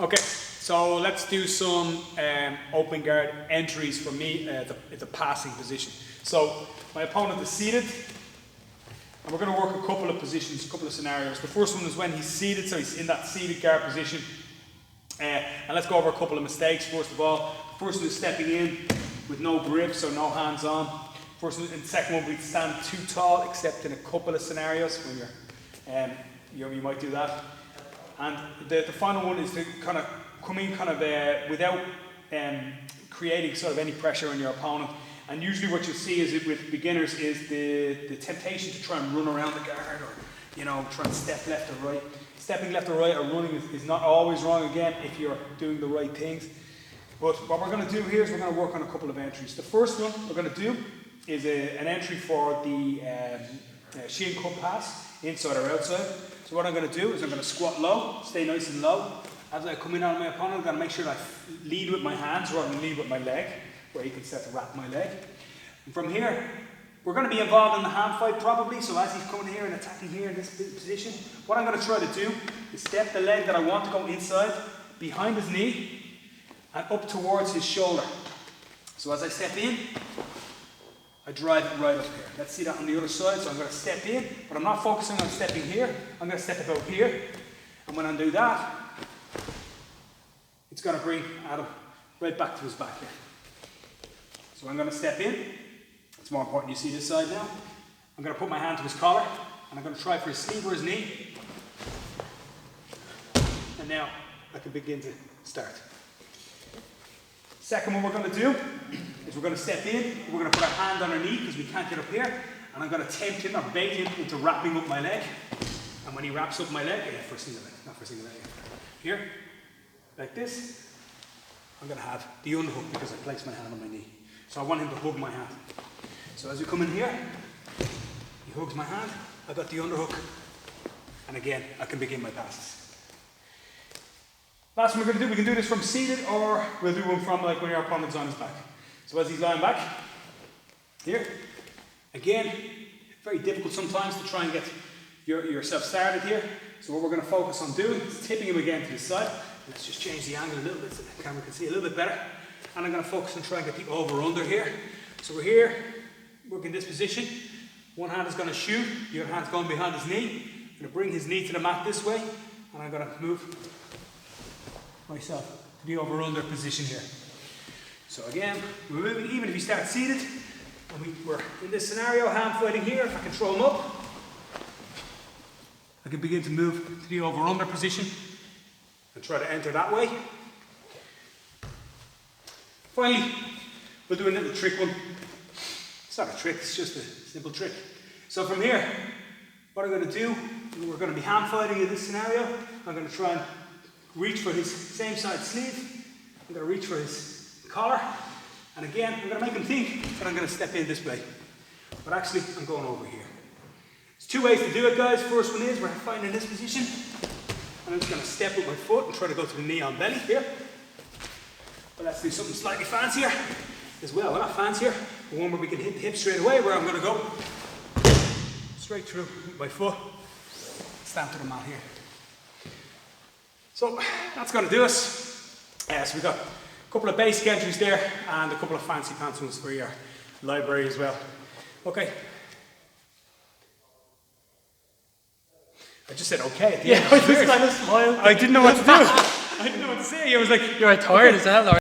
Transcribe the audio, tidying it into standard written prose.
Okay, so let's do some open guard entries for me at the passing position. So my opponent is seated, and we're going to work a couple of positions, a couple of scenarios. The first one is when he's seated, so he's in that seated guard position. And let's go over a couple of mistakes. First of all, the first one is stepping in with no grip, so no hands on. First one, and the second one, we stand too tall, except in a couple of scenarios when you might do that. And the final one is to kind of come in without creating sort of any pressure on your opponent. And usually what you'll see is with beginners is the temptation to try and run around the guard, or try and step left or right. Stepping left or right or running is not always wrong, again, if you're doing the right things. But what we're going to do here is we're going to work on a couple of entries. The first one we're going to do is an entry for the Shin Cup pass, inside or outside. So what I'm going to do is I'm going to squat low, stay nice and low. As I come in on my opponent, I'm going to make sure that I lead with my hands rather than lead with my leg, where he can start to wrap my leg. And from here, we're going to be involved in the hand fight probably, so as he's coming here and attacking here in this position, what I'm going to try to do is step the leg that I want to go inside, behind his knee, and up towards his shoulder. So as I step in, I drive it right up here. Let's see that on the other side. So I'm going to step in, but I'm not focusing on stepping here. I'm going to step about here. And when I do that, it's going to bring Adam right back to his back here. So I'm going to step in. It's more important you see this side now. I'm going to put my hand to his collar, and I'm going to try for his sleeve or his knee. And now I can begin to start. Second one we're going to do is we're going to step in, and we're going to put our hand on our knee because we can't get up here, and I'm going to tempt him or bait him into wrapping up my leg. And when he wraps up my leg, for a single leg, not for a single leg, here, like this, I'm going to have the underhook because I place my hand on my knee. So I want him to hug my hand. So as we come in here, he hugs my hand, I got the underhook, and again, I can begin my passes. Last one we're going to do, we can do this from seated, or we'll do one from like when your opponent's on his back. So as he's lying back, here, again, very difficult sometimes to try and get yourself started here. So what we're going to focus on doing is tipping him again to the side. Let's just change the angle a little bit so the camera can see a little bit better. And I'm going to focus on trying to get the over-under here. So we're here, working this position. One hand is going to shoot, the other hand's going behind his knee. I'm going to bring his knee to the mat this way, and I'm going to move myself to the over-under position here. So again, we're moving, even if you start seated, and we're in this scenario, hand fighting here, if I control him up, I can begin to move to the over-under position and try to enter that way. Finally, we'll do a little trick one. It's not a trick, it's just a simple trick. So from here, what I'm going to do, we're going to be hand fighting in this scenario. I'm going to try and reach for his same side sleeve. I'm going to reach for his collar. And again, I'm going to make him think that I'm going to step in this way. But actually, I'm going over here. There's two ways to do it, guys. First one is we're fighting in this position. And I'm just going to step with my foot and try to go to the knee on belly here. But let's do something slightly fancier as well. Well, not fancier, but one where we can hit the hip straight away, where I'm going to go straight through with my foot, stamp to the mat here. So that's going to do us. So we've got a couple of basic entries there and a couple of fancy pants ones for your library as well. Okay. I just said okay at the end. I just kind of smiled. I didn't know what to do. I didn't know what to say. I was like, You're tired as hell, Lauren.